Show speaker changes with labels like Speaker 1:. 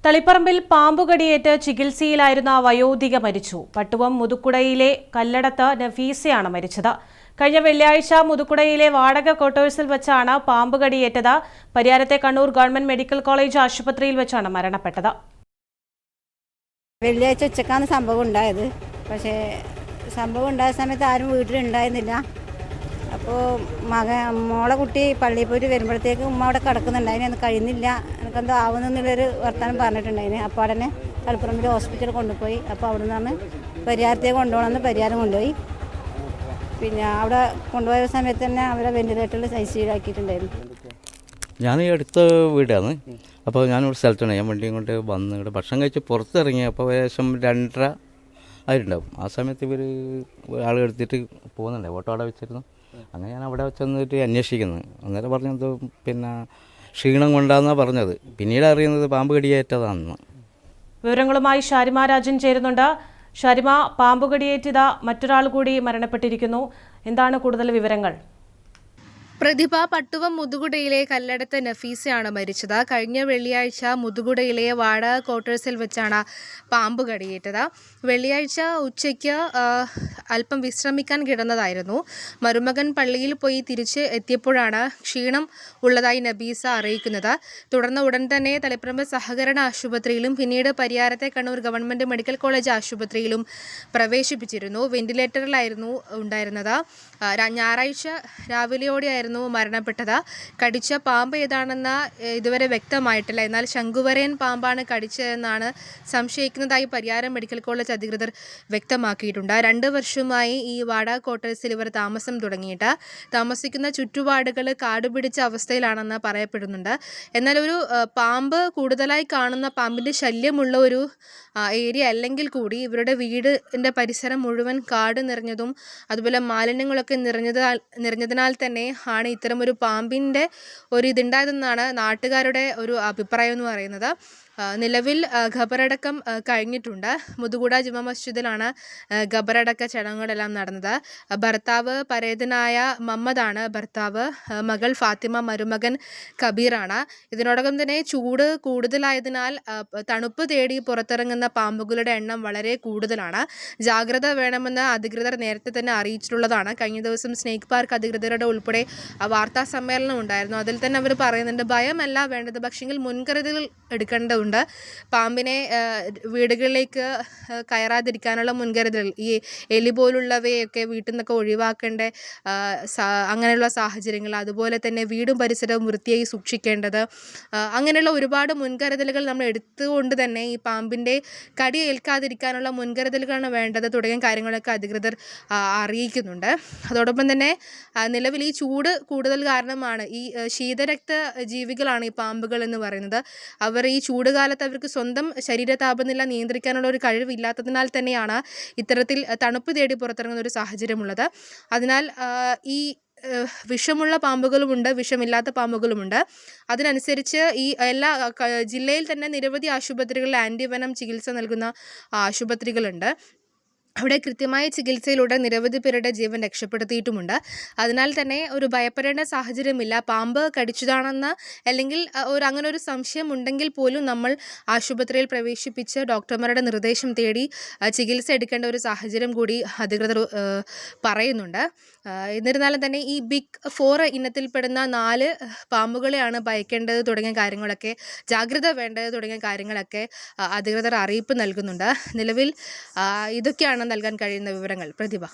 Speaker 1: തളിപ്പറമ്പിൽ പാമ്പുകടിയേറ്റ് ചികിത്സയിലായിരുന്ന വയോധിക മരിച്ചു. പട്ടുവം മുതുക്കുടയിലെ കല്ലടത്ത് നഫീസയാണ് മരിച്ചത്. കഴിഞ്ഞ വെള്ളിയാഴ്ച മുതുക്കുടയിലെ വാടക ക്വാർട്ടേഴ്സിൽ വെച്ചാണ് പാമ്പുകടിയേറ്റത്. പരിയാരത്തെ കണ്ണൂർ ഗവൺമെന്റ് മെഡിക്കൽ കോളേജ് ആശുപത്രിയിൽ വെച്ചാണ് മരണപ്പെട്ടത്.
Speaker 2: വെള്ളിയാഴ്ച ഉച്ചക്കാണ് സംഭവം ഉണ്ടായത്. പക്ഷേ സംഭവം ഉണ്ടായ സമയത്ത് ആരും വീട്ടിലുണ്ടായിരുന്നില്ല. അപ്പോൾ മോളെ കുട്ടി പള്ളിയിൽ പോയിട്ട് വരുമ്പോഴത്തേക്ക് ഉമ്മ അവിടെ കിടക്കുന്നുണ്ടായിരുന്നു. അത് കഴിയുന്നില്ല, എനിക്കെന്തോ ആവുന്നെന്നുള്ളൊരു വർത്തമാനം പറഞ്ഞിട്ടുണ്ടായിരുന്നു. അപ്പോൾ അവിടെ തളിപ്പറമ്പിൽ ഹോസ്പിറ്റലിൽ കൊണ്ടുപോയി. അപ്പോൾ അവിടെ നിന്നാണ് പരിയാരത്തേക്ക് കൊണ്ടുപോകണമെന്ന് പരിയാരം കൊണ്ടുപോയി. പിന്നെ അവിടെ കൊണ്ടുപോയ സമയത്ത് തന്നെ അവരെ വെന്റിലേറ്ററിൽ ICUലാക്കിയിട്ടുണ്ടായിരുന്നു.
Speaker 3: ഞാൻ ഈ അടുത്ത വീടാണ്. അപ്പോൾ ഞാനിവിടെ സ്ഥലത്താണ്. ഞാൻ വണ്ടിയും കൊണ്ട് വന്ന് ഇവിടെ ഭക്ഷണം കഴിച്ച് പുറത്തിറങ്ങിയപ്പോൾ ഏകദേശം 2:30 ആയിട്ടുണ്ടാവും. ആ സമയത്ത് ഇവർ ആളെടുത്തിട്ട് പോകുന്നുണ്ട്. ഓട്ടോ അവിടെ വെച്ചിരുന്നു. അങ്ങനെ ഞാൻ അവിടെ വെച്ചെന്നിട്ട് അന്വേഷിക്കുന്നത്. അന്നേരം പറഞ്ഞത് പിന്നെ ക്ഷീണം കൊണ്ടാണെന്നാണ് പറഞ്ഞത്. പിന്നീട് അറിയുന്നത് പാമ്പ് കടിയേറ്റതാണെന്ന്.
Speaker 1: വിവരങ്ങളുമായി ഷാരിമ രാജൻ ചേരുന്നുണ്ട്. ഷാരിമ, പാമ്പ് കടിയേറ്റത് മറ്റൊരാൾ കൂടി മരണപ്പെട്ടിരിക്കുന്നു. എന്താണ് കൂടുതൽ വിവരങ്ങൾ?
Speaker 4: പ്രതിഭ പട്ടുവം മുതുകുടയിലെ കല്ലടത്ത് നഫീസയാണ് മരിച്ചത്. കഴിഞ്ഞ വെള്ളിയാഴ്ച മുതുകുടയിലെ വാടക ക്വാർട്ടേഴ്സിൽ വെച്ചാണ് പാമ്പ് കടിയേറ്റത്. വെള്ളിയാഴ്ച ഉച്ചയ്ക്ക് അല്പം വിശ്രമിക്കാൻ കിടന്നതായിരുന്നു. മരുമകൻ പള്ളിയിൽ പോയി തിരിച്ച് എത്തിയപ്പോഴാണ് ക്ഷീണം ഉള്ളതായി നഫീസ അറിയിക്കുന്നത്. തുടർന്ന് ഉടൻ തന്നെ തളിപ്പറമ്പ് സഹകരണ ആശുപത്രിയിലും പിന്നീട് പരിയാരത്തെ കണ്ണൂർ ഗവൺമെന്റ് മെഡിക്കൽ കോളേജ് ആശുപത്രിയിലും പ്രവേശിപ്പിച്ചിരുന്നു. വെന്റിലേറ്ററിലായിരുന്നു ഉണ്ടായിരുന്നത്. ഞായറാഴ്ച രാവിലെയോടെയായിരുന്നു മരണപ്പെട്ടത്. കടിച്ച പാമ്പ് ഏതാണെന്ന് ഇതുവരെ വ്യക്തമായിട്ടില്ല. എന്നാൽ ശംഖുവരയൻ പാമ്പാണ് കടിച്ചതെന്നാണ് സംശയിക്കുന്നതായി പരിയാരം മെഡിക്കൽ കോളേജ് അധികൃതർ വ്യക്തമാക്കിയിട്ടുണ്ട്. 2 വർഷമായി ഈ വാടക ക്വാർട്ടേഴ്സിൽ ഇവർ താമസം തുടങ്ങിയിട്ട് താമസിക്കുന്ന ചുറ്റുപാടുകൾ കാടുപിടിച്ച അവസ്ഥയിലാണെന്ന് പറയപ്പെടുന്നുണ്ട്. എന്നാൽ ഒരു പാമ്പ് കൂടുതലായി കാണുന്ന പാമ്പിൻ്റെ ശല്യമുള്ള ഒരു ഏരിയ അല്ലെങ്കിൽ കൂടി ഇവരുടെ വീടിൻ്റെ പരിസരം മുഴുവൻ കാട് നിറഞ്ഞതും അതുപോലെ മാലിന്യങ്ങളൊക്കെ നിറഞ്ഞതിനാൽ തന്നെ ആണ് ഇത്തരമൊരു പാമ്പിൻ്റെ ഒരു ഇതുണ്ടായതെന്നാണ് നാട്ടുകാരുടെ ഒരു അഭിപ്രായം എന്ന് പറയുന്നത്. നിലവിൽ ഖബറടക്കം കഴിഞ്ഞിട്ടുണ്ട്. മുതുകുട ജുമാ മസ്ജിദിലാണ് ഖബറടക്ക ചടങ്ങുകളെല്ലാം നടന്നത്. ഭർത്താവ് പരേതനായ മമ്മദാണ് ഭർത്താവ്, മകൾ ഫാത്തിമ, മരുമകൻ കബീറാണ്. ഇതിനോടകം തന്നെ ചൂട് കൂടുതലായതിനാൽ തണുപ്പ് തേടി പുറത്തിറങ്ങുന്ന പാമ്പുകളുടെ എണ്ണം വളരെ കൂടുതലാണ്. ജാഗ്രത വേണമെന്ന് അധികൃതർ നേരത്തെ തന്നെ അറിയിച്ചിട്ടുള്ളതാണ്. കഴിഞ്ഞ ദിവസം സ്നേക്ക് പാർക്ക് അധികൃതരുടെ ഉൾപ്പെടെ വാർത്താ സമ്മേളനം ഉണ്ടായിരുന്നു. അതിൽ തന്നെ അവർ പറയുന്നുണ്ട്, ഭയമല്ല വേണ്ടത്, പക്ഷെങ്കിൽ മുൻകരുതൽ എടുക്കേണ്ടതുണ്ട്. പാമ്പിനെ വീടുകളിലേക്ക് കയറാതിരിക്കാനുള്ള മുൻകരുതൽ, ഈ എലി പോലുള്ളവയൊക്കെ വീട്ടിൽ നിന്നൊക്കെ ഒഴിവാക്കേണ്ട അങ്ങനെയുള്ള സാഹചര്യങ്ങൾ, അതുപോലെ തന്നെ വീടും പരിസരവും വൃത്തിയായി സൂക്ഷിക്കേണ്ടത്, അങ്ങനെയുള്ള ഒരുപാട് മുൻകരുതലുകൾ നമ്മൾ എടുത്തുകൊണ്ട് തന്നെ ഈ പാമ്പിൻ്റെ കടി ഏൽക്കാതിരിക്കാനുള്ള മുൻകരുതലുകളാണ് വേണ്ടത് തുടങ്ങിയ കാര്യങ്ങളൊക്കെ അധികൃതർ അറിയിക്കുന്നുണ്ട്. അതോടൊപ്പം തന്നെ നിലവിൽ ഈ ചൂട് കൂടുതൽ കാരണമാണ് ഈ ശീതരക്ത ജീവികളാണ് ഈ പാമ്പുകൾ എന്ന് പറയുന്നത്. അവർ ഈ ചൂട് കാലത്ത് അവർക്ക് സ്വന്തം ശരീര താപനില നിയന്ത്രിക്കാനുള്ള ഒരു കഴിവില്ലാത്തതിനാൽ തന്നെയാണ് ഇത്തരത്തിൽ തണുപ്പ് തേടി പുറത്തിറങ്ങുന്ന ഒരു സാഹചര്യമുള്ളത്. അതിനാൽ ഈ വിഷമുള്ള പാമ്പുകളുമുണ്ട്, വിഷമില്ലാത്ത പാമ്പുകളുമുണ്ട്. അതിനനുസരിച്ച് ഈ എല്ലാ ജില്ലയിൽ തന്നെ നിരവധി ആശുപത്രികളിൽ ആൻറ്റിവെനം ചികിത്സ നൽകുന്ന ആശുപത്രികളുണ്ട്. അവിടെ കൃത്യമായ ചികിത്സയിലൂടെ നിരവധി പേരുടെ ജീവൻ രക്ഷപ്പെടുത്തിയിട്ടുമുണ്ട്. അതിനാൽ തന്നെ ഒരു ഭയപ്പെടേണ്ട സാഹചര്യമില്ല. പാമ്പ് കടിച്ചതാണെന്ന് അല്ലെങ്കിൽ അങ്ങനെ ഒരു സംശയം ഉണ്ടെങ്കിൽ പോലും നമ്മൾ ആശുപത്രിയിൽ പ്രവേശിപ്പിച്ച് ഡോക്ടർമാരുടെ നിർദ്ദേശം തേടി ചികിത്സ എടുക്കേണ്ട ഒരു സാഹചര്യം കൂടി അധികൃതർ പറയുന്നുണ്ട്. എന്നിരുന്നാലും തന്നെ ഈ ബിഗ് 4 ഇനത്തിൽപ്പെടുന്ന 4 പാമ്പുകളെയാണ് ഭയക്കേണ്ടത് തുടങ്ങിയ കാര്യങ്ങളൊക്കെ, ജാഗ്രത വേണ്ടത് തുടങ്ങിയ കാര്യങ്ങളൊക്കെ അധികൃതർ അറിയിപ്പ് നൽകുന്നുണ്ട്. നിലവിൽ ഇതൊക്കെയാണ് നൽകാൻ കഴിയുന്ന വിവരങ്ങൾ. പ്രതിഭ.